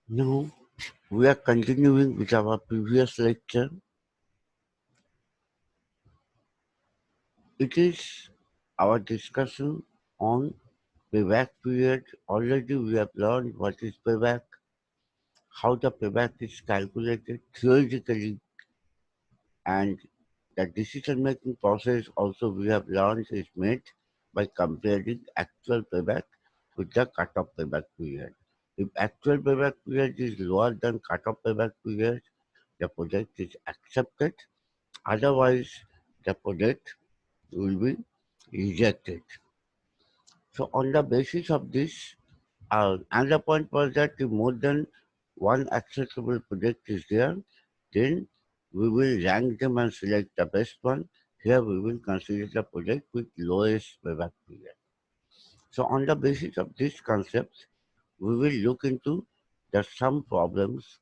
Now we are continuing with our previous lecture. It is our discussion on payback period. Already we have learned what is payback, how the payback is calculated theoretically, and the decision making process also we have learned is made by comparing actual payback with the cut-off payback period. If actual payback period is lower than cut-off payback period, the project is accepted. Otherwise, the project will be rejected. So on the basis of this, another point was that if more than one accessible project is there, then we will rank them and select the best one. Here we will consider the project with lowest payback period. So on the basis of this concept, we will look into the some problems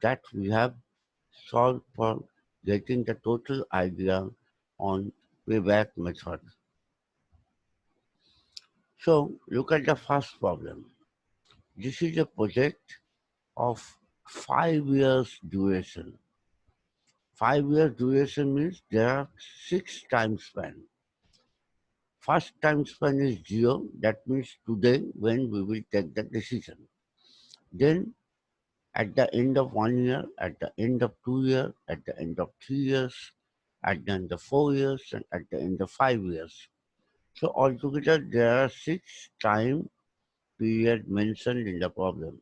that we have solved for getting the total idea on payback method. So look at the first problem. This is a project of 5 years duration. 5 years duration means there are 6 time span. First time span is 0, that means today when we will take the decision. Then at the end of 1 year, at the end of 2 years, at the end of 3 years, at the end of 4 years, and at the end of 5 years. So altogether there are 6 time period mentioned in the problem.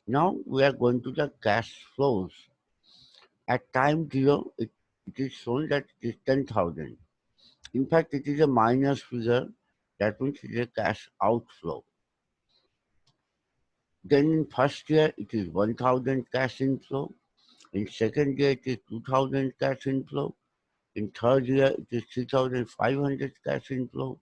Now we are going to the cash flows. At time 0, it is shown that it is 10,000. In fact, it is a minus figure. That means it is a cash outflow. Then in first year, it is 1,000 cash inflow. In second year, it is 2,000 cash inflow. In third year, it is 3,500 cash inflow.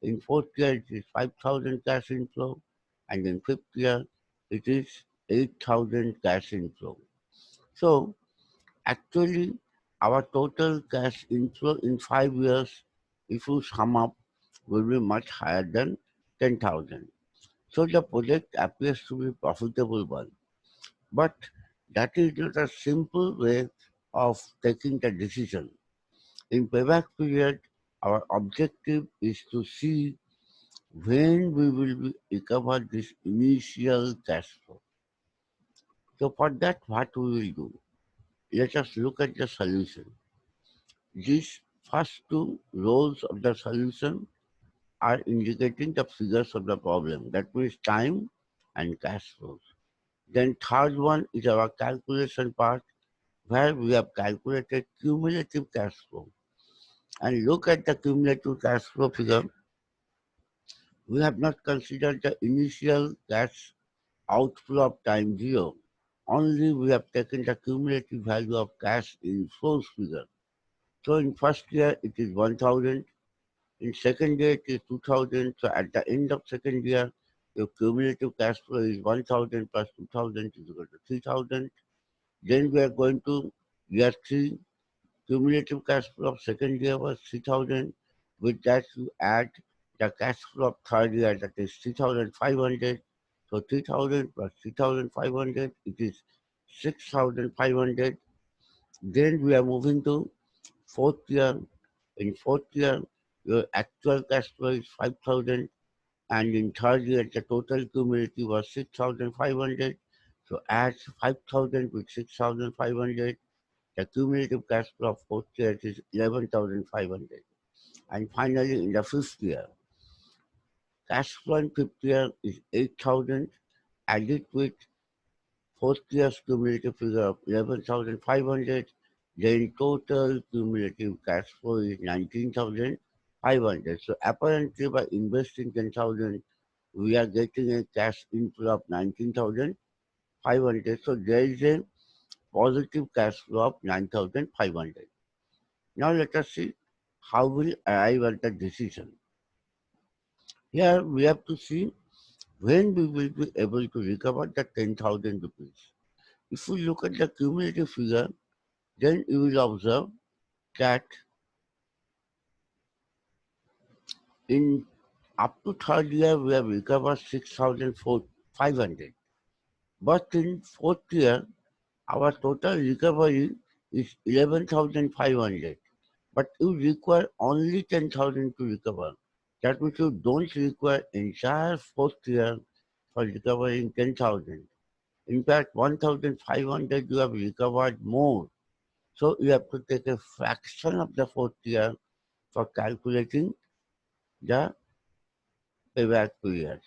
In fourth year, it is 5,000 cash inflow. And in fifth year, it is 8,000 cash inflow. So actually, our total cash inflow in 5 years, if you sum up, will be much higher than 10,000. So the project appears to be profitable one. But that is not a simple way of taking the decision. In payback period, our objective is to see when we will recover this initial cash flow. So for that, what we will do? Let us look at the solution. These first two rows of the solution are indicating the figures of the problem. That means time and cash flows. Then third one is our calculation part where we have calculated cumulative cash flow. And look at the cumulative cash flow figure. We have not considered the initial cash outflow of time 0. Only we have taken the cumulative value of cash inflows figure. So in first year it is 1,000. In second year it is 2,000. So at the end of second year, your cumulative cash flow is 1,000 plus 2,000 is equal to 3,000. Then we are going to year 3. Cumulative cash flow of second year was 3,000. With that you add the cash flow of third year, that is 3,500. So 3,000 plus 3,500, it is 6,500. Then we are moving to fourth year. In fourth year, your actual cash flow is 5,000, and in third year, the total cumulative was 6,500. So add 5,000 with 6,500. The cumulative cash flow of fourth year is 11,500. And finally, in the fifth year, cash flow in fifth year is 8,000. Added with fourth year's cumulative figure of 11,500. Then total cumulative cash flow is 19,500. So apparently by investing 10,000, we are getting a cash inflow of 19,500. So there is a positive cash flow of 9,500. Now let us see how we arrive at the decision. Here we have to see when we will be able to recover the 10,000 rupees. If we look at the cumulative figure, then you will observe that in up to third year we have recovered 6,500. But in fourth year, our total recovery is 11,500. But you require only 10,000 to recover. That means you don't require entire fourth year for recovering 10,000. In fact, 1,500 you have recovered more. So you have to take a fraction of the fourth year for calculating the payback period.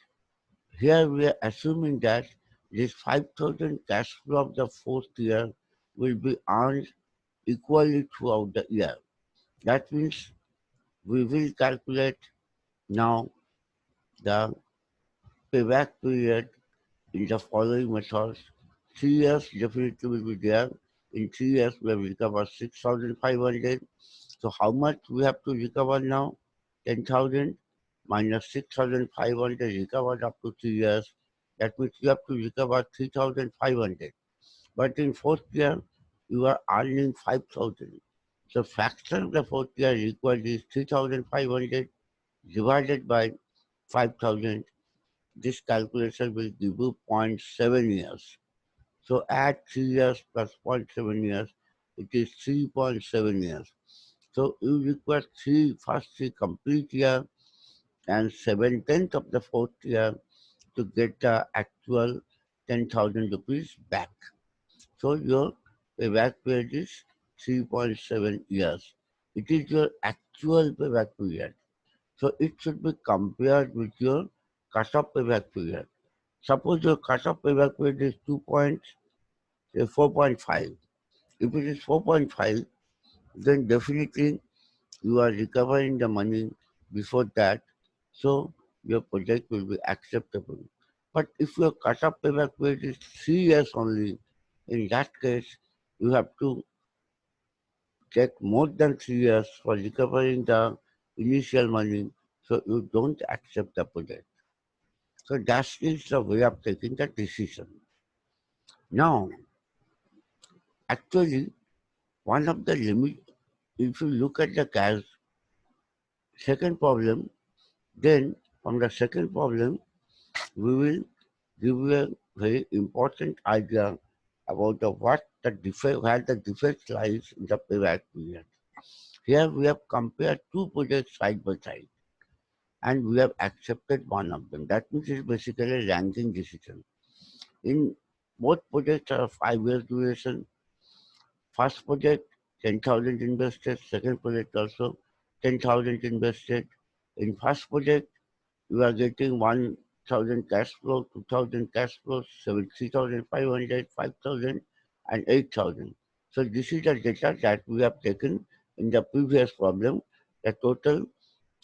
Here we are assuming that this 5,000 cash flow of the fourth year will be earned equally throughout the year. That means we will calculate now the payback period in the following methods. 3 years definitely will be there. In 3 years we have recovered 6,500. So how much we have to recover now? 10,000 minus 6,500 recovered up to 3 years. That means you have to recover 3,500. But in fourth year, you are earning 5,000. So fraction of the fourth year required is 3,500 divided by 5,000. This calculation will give you zero point 0.7 years. So add 3 years plus zero point 0.7 years, it is 3.7 years. So you require first three complete year and 7/10 of the fourth year to get the actual 10,000 rupees back. So your payback period is 3.7 years. It is your actual payback period. So it should be compared with your cut-off payback period. Suppose your cut-off payback period is 4.5. If it is 4.5, then definitely you are recovering the money before that, so your project will be acceptable. But if your cut-off payback period is 3 years only, in that case, you have to take more than 3 years for recovering the initial money, so you don't accept the project. So that is the way of taking the decision. Now, actually, one of the limit, if you look at the second problem, then from the second problem, we will give you a very important idea about where the defect lies in the payback period. Here we have compared two projects side by side and we have accepted one of them. That means it's basically a ranking decision. In both projects are 5 years duration. First project, 10,000 invested. Second project also 10,000 invested. In first project, you are getting 1,000 cash flow, 2,000 cash flow, 3,500, 5,000, and 8,000. So this is the data that we have taken in the previous problem. The total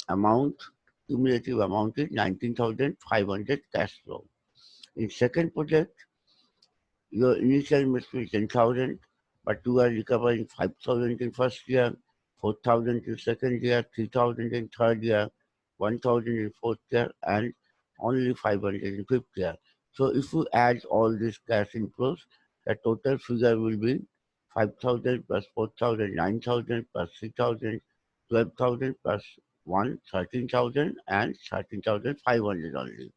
amount, cumulative amount is 19,500 cash flow. In second project, your initial investment is 10,000, but you are recovering 5,000 in first year, 4,000 in second year, 3,000 in third year, 1,000 in fourth year, and only 500 in fifth year. So if you add all these cash inflows, the total figure will be 5,000 plus 4,000, 9,000 plus 3,000, 12,000 plus 1, 13,000 and 13,500 only.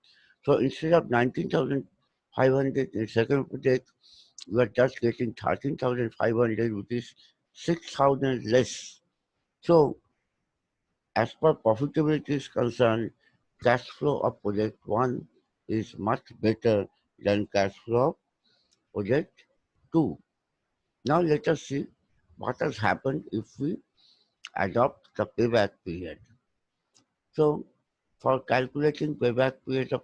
So instead of 19,500 in second project, you are just getting 13,500, which is 6,000 less. So, as per profitability is concerned, cash flow of project 1 is much better than cash flow of project 2. Now, let us see what has happened if we adopt the payback period. So, for calculating payback period of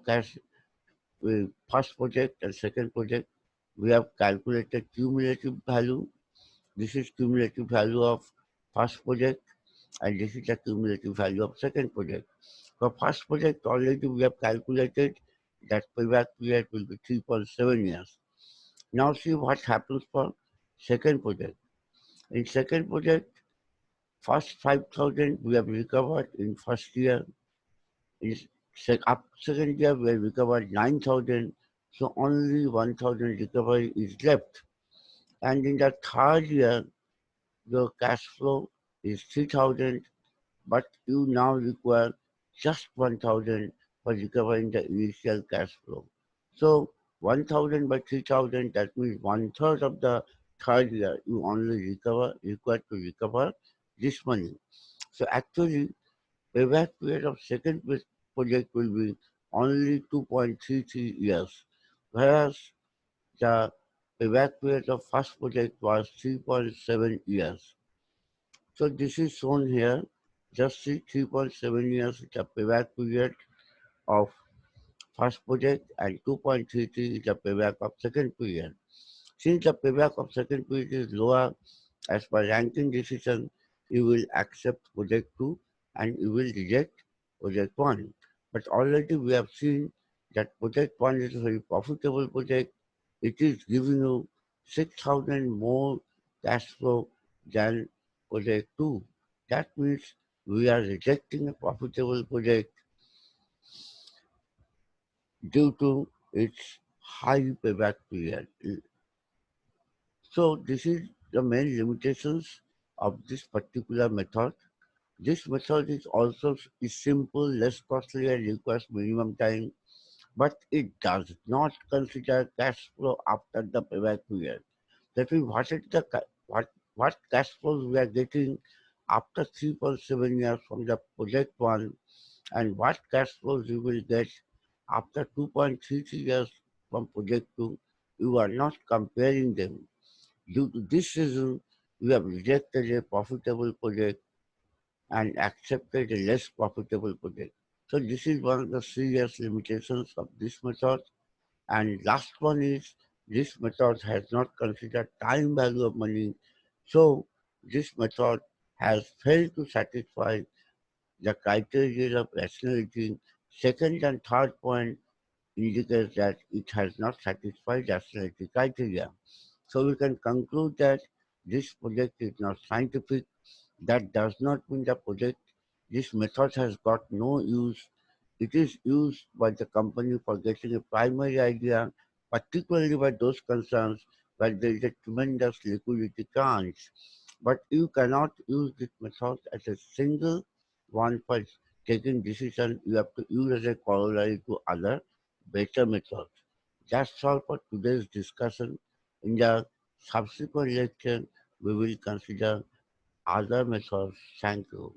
first project and second project, we have calculated cumulative value. This is cumulative value of first project and this is the cumulative value of second project. For first project already we have calculated that payback period will be 3.7 years. Now see what happens for second project. In second project, first 5,000 we have recovered in first year. In second year we have recovered 9,000. So only 1,000 recovery is left. And in the third year, your cash flow is 3,000, but you now require just 1,000 for recovering the initial cash flow. So 1,000 by 3,000, that means one third of the third year you only required to recover this money. So actually, payback period of second project will be only 2.33 years, whereas the payback period of first project was 3.7 years. So this is shown here. Just see 3.7 years is the payback period of first project and 2.33 is the payback of second period. Since the payback of second period is lower, as per ranking decision, you will accept project 2 and you will reject project 1. But already we have seen that project 1 is a very profitable project. It is giving you 6,000 more cash flow than project 2. That means we are rejecting a profitable project due to its high payback period. So this is the main limitations of this particular method. This method is also is simple, less costly, and requires minimum time, but it does not consider cash flow after the payback period. That means what cash flows we are getting after 3.7 years from the project one, and what cash flows you will get after 2.33 years from project two. You are not comparing them. Due to this reason, we have rejected a profitable project and accepted a less profitable project. So this is one of the serious limitations of this method. And last one is this method has not considered time value of money. So this method has failed to satisfy the criteria of rationality. Second and third point indicates that it has not satisfied rationality criteria. So we can conclude that this project is not scientific. That does not mean the project, this method has got no use. It is used by the company for getting a primary idea, particularly by those concerns where there is a tremendous liquidity crunch. But you cannot use this method as a single one for taking decision. You have to use as a corollary to other better methods. That's all for today's discussion. In the subsequent lecture, we will consider other methods. Thank you.